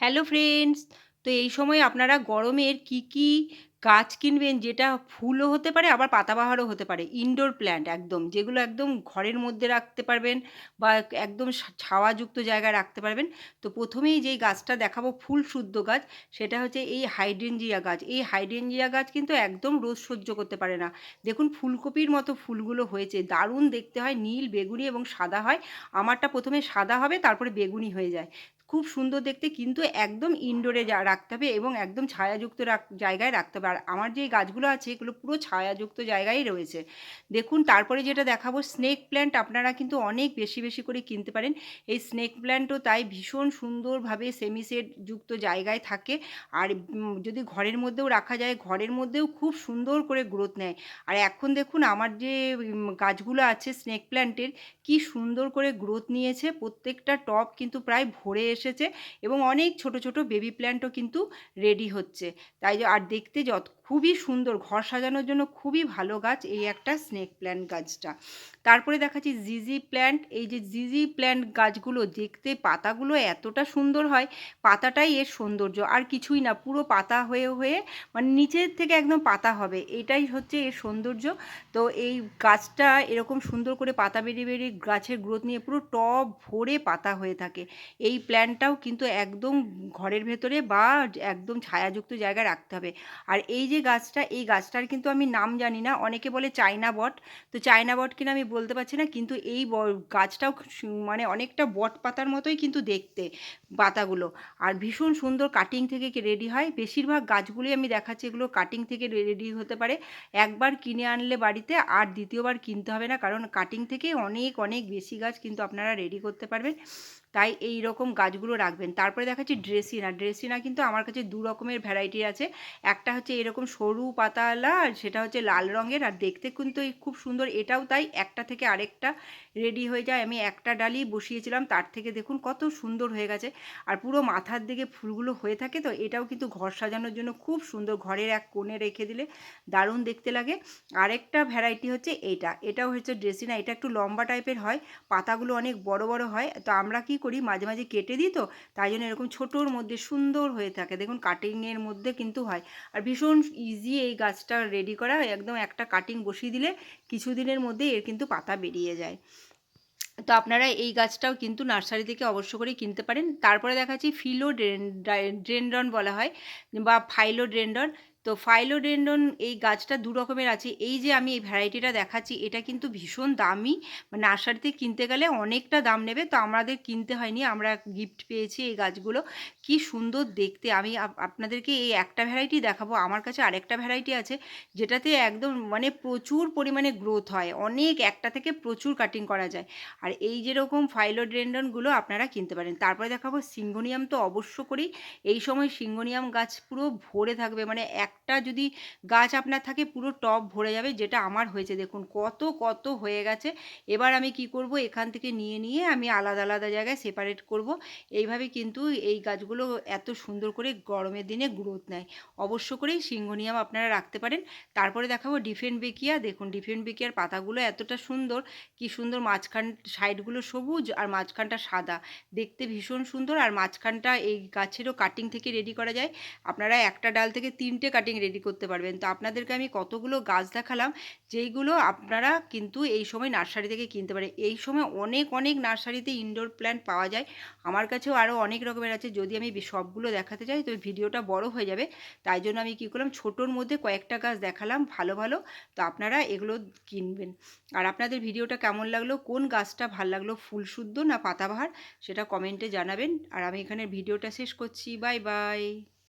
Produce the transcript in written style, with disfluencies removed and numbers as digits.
Hello friends. তো এই সময় আপনারা গরমের কি গাছ কিনবেন, যেটা ফুলও হতে পারে আবার পাতাবাহারও হতে পারে, ইনডোর প্ল্যান্ট একদম, যেগুলো একদম ঘরের মধ্যে রাখতে পারবেন বা একদম ছাওয়াযুক্ত জায়গায় রাখতে পারবেন। তো প্রথমেই যেই গাছটা দেখাবো ফুল শুদ্ধ গাছ, সেটা হচ্ছে এই হাইড্রেনজিয়া গাছ। এই হাইড্রেনজিয়া গাছ কিন্তু একদম রোদ সহ্য করতে পারে না। দেখুন ফুলকপির মতো ফুলগুলো হয়েছে, দারুণ দেখতে হয়, নীল বেগুনি এবং সাদা হয়। আমারটা প্রথমে সাদা হবে, তারপরে বেগুনি হয়ে যায়। খুব সুন্দর দেখতে, কিন্তু একদম ইনডোরে রাখতে হবে এবং একদম ছায়াযুক্ত জায়গায় রাখতে হবে। আর আমার যে গাছগুলো আছে এগুলো পুরো ছায়াযুক্ত জায়গায় রয়েছে। দেখুন তারপরে যেটা দেখাবো স্নেক প্ল্যান্ট, আপনারা কিন্তু অনেক বেশি বেশি করে কিনতে পারেন। এই স্নেক প্ল্যান্টও তাই ভীষণ সুন্দরভাবে সেমিসেড যুক্ত জায়গায় থাকে। আর যদি ঘরের মধ্যেও রাখা যায়, ঘরের মধ্যেও খুব সুন্দর করে গ্রোথ নেয়। আর এখন দেখুন আমার যে গাছগুলো আছে স্নেক প্ল্যান্টের, কি সুন্দর করে গ্রোথ নিয়েছে, প্রত্যেকটা টব কিন্তু প্রায় ভরে এসেছে এবং অনেক ছোট ছোট বেবি প্ল্যান্টও কিন্তু রেডি হচ্ছে। আর দেখতে খুবই সুন্দর, ঘর সাজানোর জন্য খুবই ভালো গাছ এই একটা স্নেক প্ল্যান্ট গাছটা। তারপরে দেখাচ্ছি জিজি প্ল্যান্ট। এই যে জিজি প্ল্যান্ট গাছগুলো দেখতে, পাতাগুলো এতটা সুন্দর হয়, পাতাটাই এর সৌন্দর্য, আর কিছুই না, পুরো পাতা হয়ে হয়ে মানে নিচের থেকে একদম পাতা হবে, এটাই হচ্ছে এর সৌন্দর্য। তো এই গাছটা এরকম সুন্দর করে পাতা বেরিয়ে বেরিয়ে গাছের গ্রোথ নিয়ে পুরো টব ভরে পাতা হয়ে থাকে। এই প্ল্যান্টটাও কিন্তু একদম ঘরের ভেতরে বা একদম ছায়াযুক্ত জায়গায় রাখতে হবে। আর এই যে গাছটা, এই গাছটার কিন্তু আমি নাম জানি না, অনেকে বলে চায়না বট। তো চায়না বট কিনা আমি বলতে পারছি না, কিন্তু এই গাছটাও মানে অনেকটা বট পাতার মতোই কিন্তু দেখতে পাতাগুলো। আর ভীষণ সুন্দর কাটিং থেকে রেডি হয়। বেশিরভাগ গাছগুলোই আমি দেখাচ্ছি এগুলো কাটিং থেকে রেডি হতে পারে। একবার কিনে আনলে বাড়িতে আর দ্বিতীয়বার কিনতে হবে না, কারণ কাটিং থেকে অনেক অনেক বেশি গাছ কিন্তু আপনারা রেডি করতে পারবেন। তাই এই রকম গাছগুলো রাখবেন। তারপরে দেখাচ্ছি ড্রেসিনা। ড্রেসিনা কিন্তু আমার কাছে দু রকমের ভ্যারাইটি আছে। একটা হচ্ছে এরকম সরু পাতাওয়ালা, আর সেটা হচ্ছে লাল রঙের, আর দেখতে কিন্তু এই খুব সুন্দর। এটাও তাই, একটা থেকে আরেকটা রেডি হয়ে যায়। আমি একটা ডালি বসিয়েছিলাম, তার থেকে দেখুন কত সুন্দর হয়ে গেছে। আর পুরো মাথার দিকে ফুলগুলো হয়ে থাকে, তো এটাও কিন্তু ঘর সাজানোর জন্য খুব সুন্দর, ঘরের এক কোণে রেখে দিলে দারুণ দেখতে লাগে। আরেকটা ভ্যারাইটি হচ্ছে এইটা, এটাও হচ্ছে ড্রেসিনা। এটা একটু লম্বা টাইপের হয়, পাতাগুলো অনেক বড় বড় হয়। তো আমরা কি করি, মাঝে মাঝে কেটে দিই, তো তাই জন্য এরকম ছোটোর মধ্যে সুন্দর হয়ে থাকে, দেখুন কাটিংয়ের মধ্যে কিন্তু হয়। আর ভীষণ ইজি এই গাছটা রেডি করা, একদম একটা কাটিং বসিয়ে দিলে কিছুদিনের মধ্যে এর কিন্তু পাতা বেরিয়ে যায়। তো আপনারা এই গাছটাও কিন্তু নার্সারি থেকে অবশ্য করেই কিনতে পারেন। তারপরে দেখাচ্ছি ফিলোডেনড্রন বলা হয় বা ফাইলোডেনড্রন। তো ফাইলোডেনড্রন এই গাছটা দু রকমের আছে। এই যে আমি এই ভ্যারাইটিটা দেখাচ্ছি, এটা কিন্তু ভীষণ দামি, নার্সারিতে কিনতে গেলে অনেকটা দাম নেবে। তো আমাদের কিনতে হয়নি, আমরা গিফট পেয়েছি এই গাছগুলো। কি সুন্দর দেখতে। আমি আপনাদেরকে এই একটা ভ্যারাইটি দেখাবো, আমার কাছে আরেকটা ভ্যারাইটি আছে যেটাতে একদম মানে প্রচুর পরিমাণে গ্রোথ হয়, অনেক, একটা থেকে প্রচুর কাটিং করা যায়। আর এই যেরকম ফাইলোডেনড্রনগুলো আপনারা কিনতে পারেন। তারপরে দেখাবো সিঙ্গোনিয়াম। তো অবশ্য করেই এই সময় সিঙ্গোনিয়াম গাছ পুরো ভরে থাকবে, মানে একটা যদি গাছ আপনার থাকে পুরো টব ভরে যাবে, যেটা আমার হয়েছে। দেখুন কত কত হয়ে গেছে। এবার আমি কি করব, এখান থেকে নিয়ে নিয়ে আমি আলাদা আলাদা জায়গায় সেপারেট করব। এইভাবে কিন্তু এই গাছগুলো এত সুন্দর করে গরমের দিনে গ্রোথ নেয়। অবশ্য করেই সিঙ্গোনিয়াম আপনারা রাখতে পারেন। তারপরে দেখাবো ডিফেনবেকিয়া। দেখুন ডিফেনবেকিয়ার পাতাগুলো এতটা সুন্দর, কি সুন্দর, মাঝখান সাইডগুলো সবুজ আর মাঝখানটা সাদা, দেখতে ভীষণ সুন্দর। আর মাঝখানটা এই গাছেরও কাটিং থেকে রেডি করা যায়, আপনারা একটা ডাল থেকে 3টে কাটিং রেডি করতে পারবেন। তো আপনাদেরকে আমি কতগুলো গাছ দেখালাম, যেইগুলো আপনারা কিন্তু এই সময় নার্সারি থেকে কিনতে পারেন। এই সময় অনেক অনেক নার্সারিতে ইনডোর প্ল্যান্ট পাওয়া যায়। আমার কাছেও আরও অনেক রকমের আছে, যদি আমি সবগুলো দেখাতে চাই তো ভিডিওটা বড় হয়ে যাবে। তাই জন্য আমি কী করলাম, ছোটোর মধ্যে কয়েকটা গাছ দেখালাম ভালো ভালো। তো আপনারা এগুলো কিনবেন। আর আপনাদের ভিডিওটা কেমন লাগলো, কোন গাছটা ভাল লাগলো, ফুলশুদ্ধ না পাতাবাহার, সেটা কমেন্টে জানাবেন। আর আমি এখানে ভিডিওটা শেষ করছি। Bye bye.